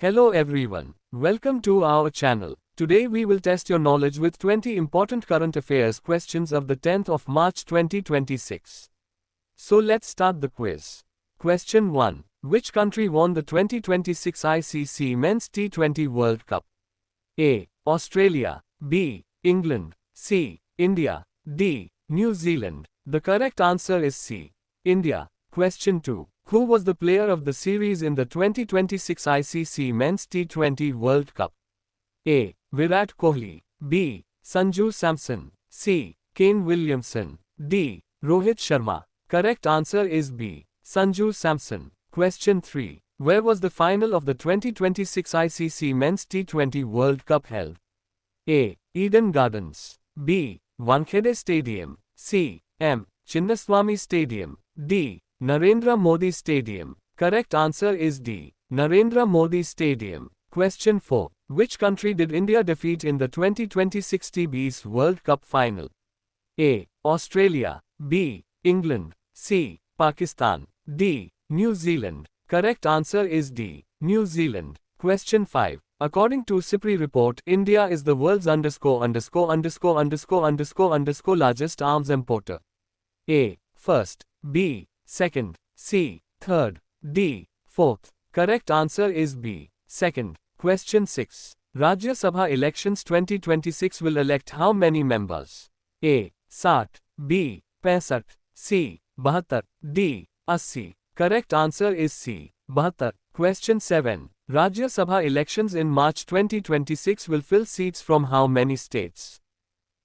Hello everyone. Welcome to our channel. Today we will test your knowledge with 20 important current affairs questions of the 10th of March 2026. So let's start the quiz. Question 1. Which country won the 2026 ICC Men's T20 World Cup? A. Australia. B. England. C. India. D. New Zealand. The correct answer is C. India. Question 2. Who was the player of the series in the 2026 ICC Men's T20 World Cup? A. Virat Kohli. B. Sanju Samson. C. Kane Williamson. D. Rohit Sharma. Correct answer is B. Sanju Samson. Question 3. Where was the final of the 2026 ICC Men's T20 World Cup held? A. Eden Gardens. B. Wankhede Stadium. C. M. Chinnaswamy Stadium. D. Narendra Modi Stadium. Correct answer is D. Narendra Modi Stadium. Question 4. Which country did India defeat in the 2026 TBS World Cup final? A. Australia. B. England. C. Pakistan. D. New Zealand. Correct answer is D. New Zealand. Question 5. According to SIPRI report, India is the world's largest arms importer. A. First. B. Second. C. Third. D. Fourth. Correct answer is B. Second. Question 6. Rajya Sabha elections 2026 will elect how many members? A. 60. B. 65. C. 72. D. 80. Correct answer is C. 72. Question 7. Rajya Sabha elections in March 2026 will fill seats from how many states?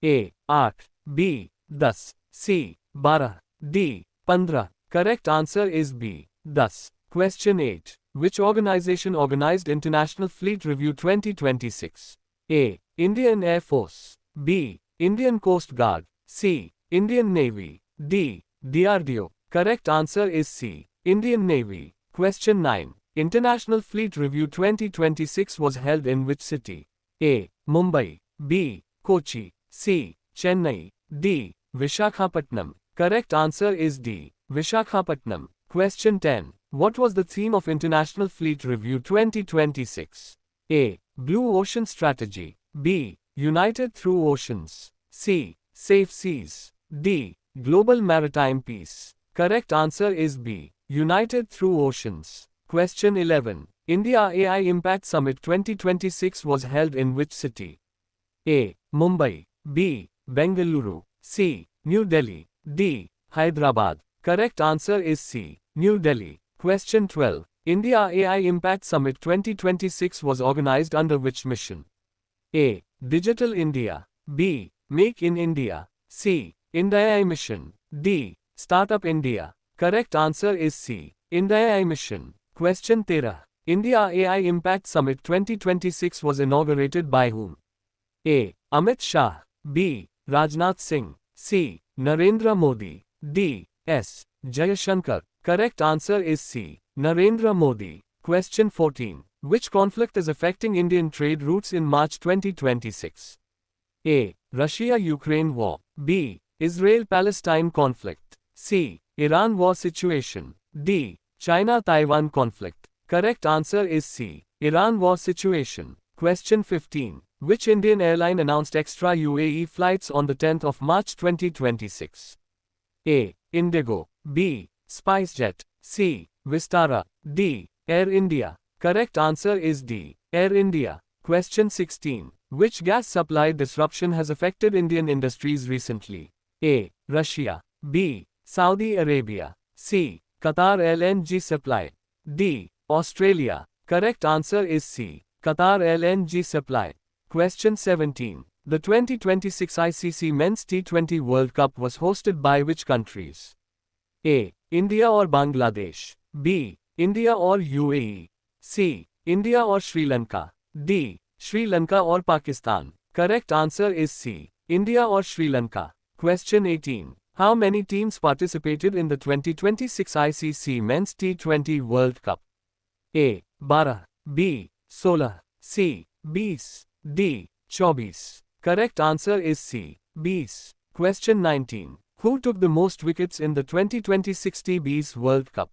A. 8. B. 10. C. 12. D. 15. Correct answer is B. 10. Question 8. Which organization organized International Fleet Review 2026? A. Indian Air Force. B. Indian Coast Guard. C. Indian Navy. D. DRDO. Correct answer is C. Indian Navy. Question 9. International Fleet Review 2026 was held in which city? A. Mumbai. B. Kochi. C. Chennai. D. Vishakhapatnam. Correct answer is D. Vishakhapatnam. Question 10. What was the theme of International Fleet Review 2026? A. Blue Ocean Strategy. B. United Through Oceans. C. Safe Seas. D. Global Maritime Peace. Correct answer is B. United Through Oceans. Question 11. India AI Impact Summit 2026 was held in which city? A. Mumbai. B. Bengaluru. C. New Delhi. D. Hyderabad. Correct answer is C. New Delhi. Question 12. India AI Impact Summit 2026 was organized under which mission? A. Digital India. B. Make in India. C. India Mission. D. Startup India. Correct answer is C. India Mission. Question 13. India AI Impact Summit 2026 was inaugurated by whom? A. Amit Shah. B. Rajnath Singh. C. Narendra Modi. D. S. Jayashankar. Correct answer is C. Narendra Modi. Question 14. Which conflict is affecting Indian trade routes in March 2026? A. Russia-Ukraine war. B. Israel-Palestine conflict. C. Iran war situation. D. China-Taiwan conflict. Correct answer is C. Iran war situation. Question 15. Which Indian airline announced extra UAE flights on the 10th of March 2026? A. Indigo. B. SpiceJet. C. Vistara. D. Air India. Correct answer is D. Air India. Question 16. Which gas supply disruption has affected Indian industries recently? A. Russia. B. Saudi Arabia. C. Qatar LNG supply. D. Australia. Correct answer is C. Qatar LNG supply. Question 17. The 2026 ICC Men's T20 World Cup was hosted by which countries? A. India or Bangladesh. B. India or UAE. C. India or Sri Lanka. D. Sri Lanka or Pakistan. Correct answer is C. India or Sri Lanka. Question 18. How many teams participated in the 2026 ICC Men's T20 World Cup? A. 12. B. 16. C. 20. D. 24. Correct answer is C. 20. Question 19. Who took the most wickets in the 2026 TBS World Cup?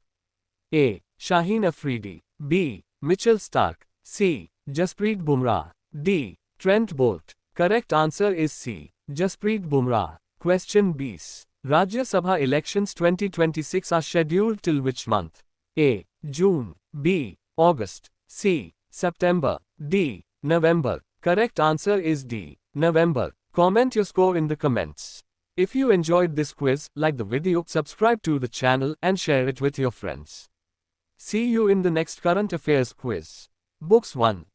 A. Shaheen Afridi. B. Mitchell Starc. C. Jasprit Bumrah. D. Trent Bolt. Correct answer is C. Jasprit Bumrah. Question 20. Rajya Sabha elections 2026 are scheduled till which month? A. June. B. August. C. September. D. November. Correct answer is D. November. Comment your score in the comments. If you enjoyed this quiz, like the video, subscribe to the channel and share it with your friends. See you in the next current affairs quiz. Books 1.